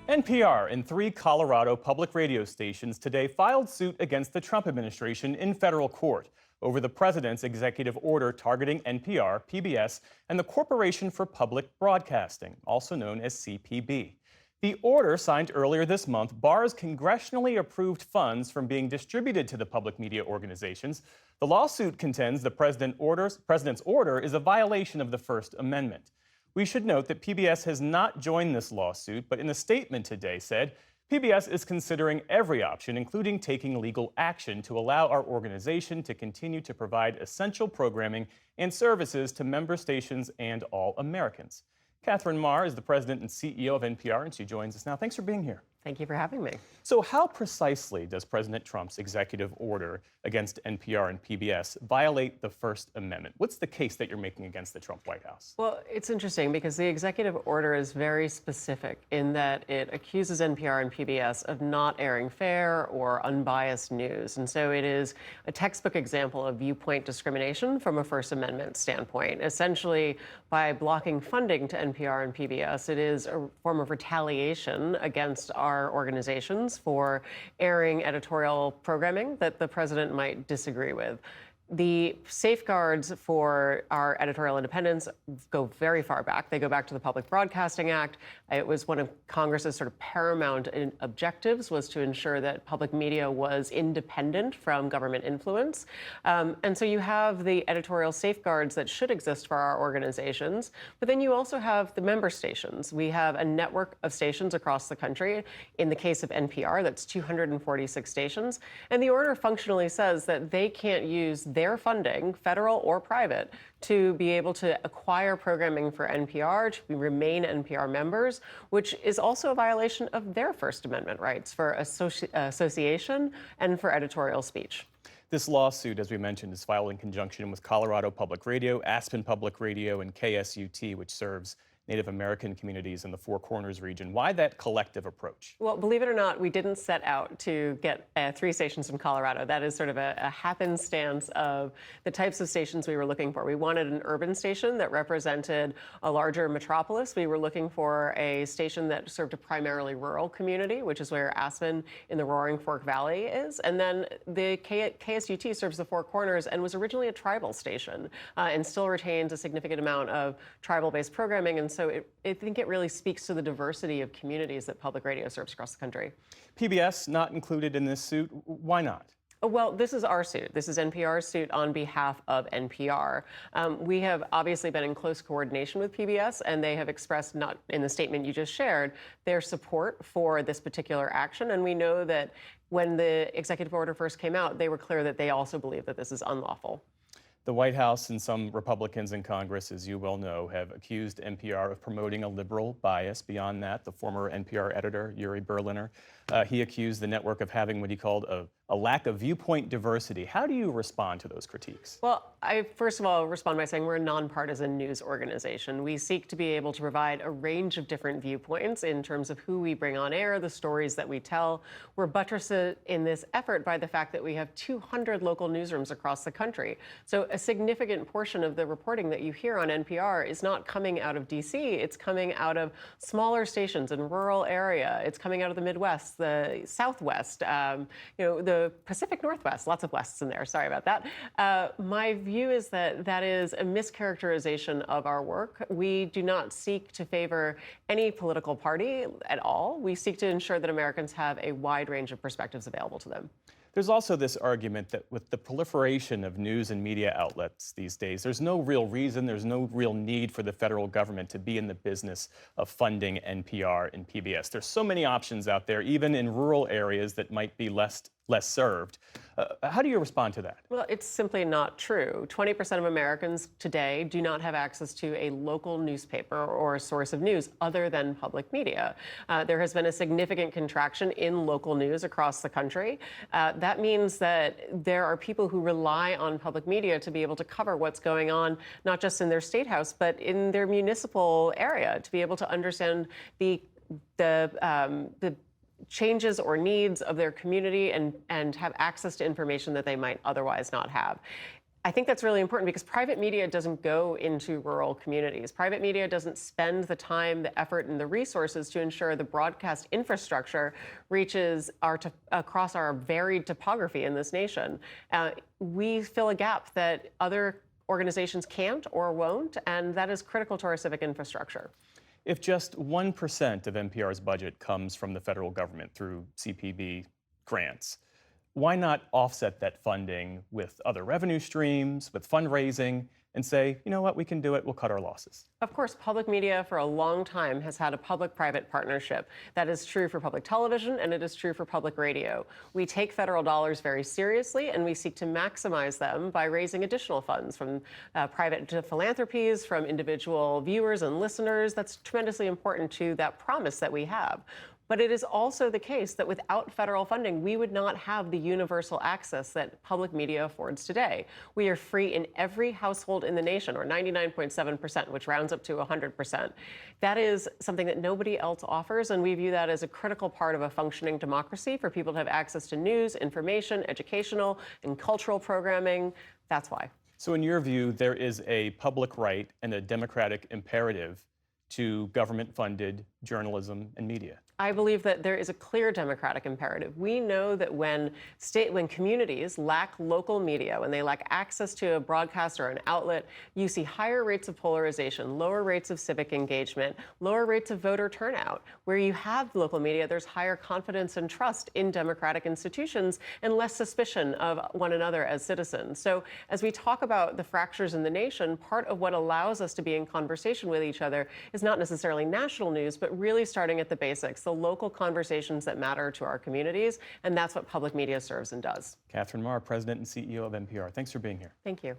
NPR and three Colorado public radio stations today filed suit against the Trump administration in federal court over the president's executive order targeting NPR, PBS, and the Corporation for Public Broadcasting, also known as CPB. The order, signed earlier this month, bars congressionally approved funds from being distributed to the public media organizations. The lawsuit contends the president's order is a violation of the First Amendment. We should note that PBS has not joined this lawsuit, but in a statement today said PBS is considering every option, including taking legal action to allow our organization to continue to provide essential programming and services to member stations and all Americans. Catherine Maher is the president and CEO of NPR, and she joins us now. Thanks for being here. Thank you for having me. So how precisely does President Trump's executive order against NPR and PBS violate the First Amendment? What's the case that you're making against the Trump White House? Well, it's interesting because the executive order is very specific in that it accuses NPR and PBS of not airing fair or unbiased news. And so it is a textbook example of viewpoint discrimination from a First Amendment standpoint. Essentially, by blocking funding to NPR and PBS, it is a form of retaliation against our organizations for airing editorial programming that the president might disagree with. The safeguards for our editorial independence go very far back. They go back to the Public Broadcasting Act. It was one of Congress's sort of paramount objectives was to ensure that public media was independent from government influence. And so you have the editorial safeguards that should exist for our organizations, but then you also have the member stations. We have a network of stations across the country. In the case of NPR, that's 246 stations. And the order functionally says that they can't use their funding, federal or private, to be able to acquire programming for NPR, to remain NPR members, which is also a violation of their First Amendment rights for association and for editorial speech. This lawsuit, as we mentioned, is filed in conjunction with Colorado Public Radio, Aspen Public Radio, and KSUT, which serves Native American communities in the Four Corners region. Why that collective approach? Well, believe it or not, we didn't set out to get 3 stations in Colorado. That is sort of a happenstance of the types of stations we were looking for. We wanted an urban station that represented a larger metropolis. We were looking for a station that served a primarily rural community, which is where Aspen in the Roaring Fork Valley is. And then the KSUT serves the Four Corners and was originally a tribal station and still retains a significant amount of tribal-based programming. And so I think it really speaks to the diversity of communities that public radio serves across the country. PBS not included in this suit. Why not? Well, this is our suit. This is NPR's suit on behalf of NPR. We have obviously been in close coordination with PBS, and they have expressed, not in the statement you just shared, their support for this particular action. And we know that when the executive order first came out, they were clear that they also believe that this is unlawful. The White House and some Republicans in Congress, as you well know, have accused NPR of promoting a liberal bias. Beyond that, the former NPR editor, Uri Berliner, he accused the network of having what he called a lack of viewpoint diversity. How do you respond to those critiques? Well, I first of all respond by saying we're a nonpartisan news organization. We seek to be able to provide a range of different viewpoints in terms of who we bring on air, the stories that we tell. We're buttressed in this effort by the fact that we have 200 local newsrooms across the country. So a significant portion of the reporting that you hear on NPR is not coming out of D.C. It's coming out of smaller stations in rural area. It's coming out of the Midwest, the Southwest, the Pacific Northwest, lots of Wests in there, sorry about that. My view is that that is a mischaracterization of our work. We do not seek to favor any political party at all. We seek to ensure that Americans have a wide range of perspectives available to them. There's also this argument that with the proliferation of news and media outlets these days, there's no real reason, there's no real need for the federal government to be in the business of funding NPR and PBS. There's so many options out there, even in rural areas that might be less served. How do you respond to that? Well, it's simply not true. 20% of Americans today do not have access to a local newspaper or a source of news other than public media. There has been a significant contraction in local news across the country. That means that there are people who rely on public media to be able to cover what's going on, not just in their state house, but in their municipal area, to be able to understand the changes or needs of their community and have access to information that they might otherwise not have. I think that's really important because private media doesn't go into rural communities. Private media doesn't spend the time, the effort, and the resources to ensure the broadcast infrastructure reaches across our varied topography in this nation. We fill a gap that other organizations can't or won't, and that is critical to our civic infrastructure. If just 1% of NPR's budget comes from the federal government through CPB grants, why not offset that funding with other revenue streams, with fundraising, and say, you know what, we can do it, we'll cut our losses? Of course, public media for a long time has had a public-private partnership. That is true for public television, and it is true for public radio. We take federal dollars very seriously, and we seek to maximize them by raising additional funds from private philanthropies, from individual viewers and listeners. That's tremendously important to that promise that we have. But it is also the case that without federal funding, we would not have the universal access that public media affords today. We are free in every household in the nation, or 99.7%, which rounds up to 100%. That is something that nobody else offers, and we view that as a critical part of a functioning democracy for people to have access to news, information, educational, and cultural programming. That's why. So in your view, there is a public right and a democratic imperative to government-funded journalism and media? I believe that there is a clear democratic imperative. We know that when communities lack local media, when they lack access to a broadcast or an outlet, you see higher rates of polarization, lower rates of civic engagement, lower rates of voter turnout. Where you have local media, there's higher confidence and trust in democratic institutions and less suspicion of one another as citizens. So as we talk about the fractures in the nation, part of what allows us to be in conversation with each other is not necessarily national news, but really starting at the basics, the local conversations that matter to our communities, and that's what public media serves and does. Catherine Maher, President and CEO of NPR. Thanks for being here. Thank you.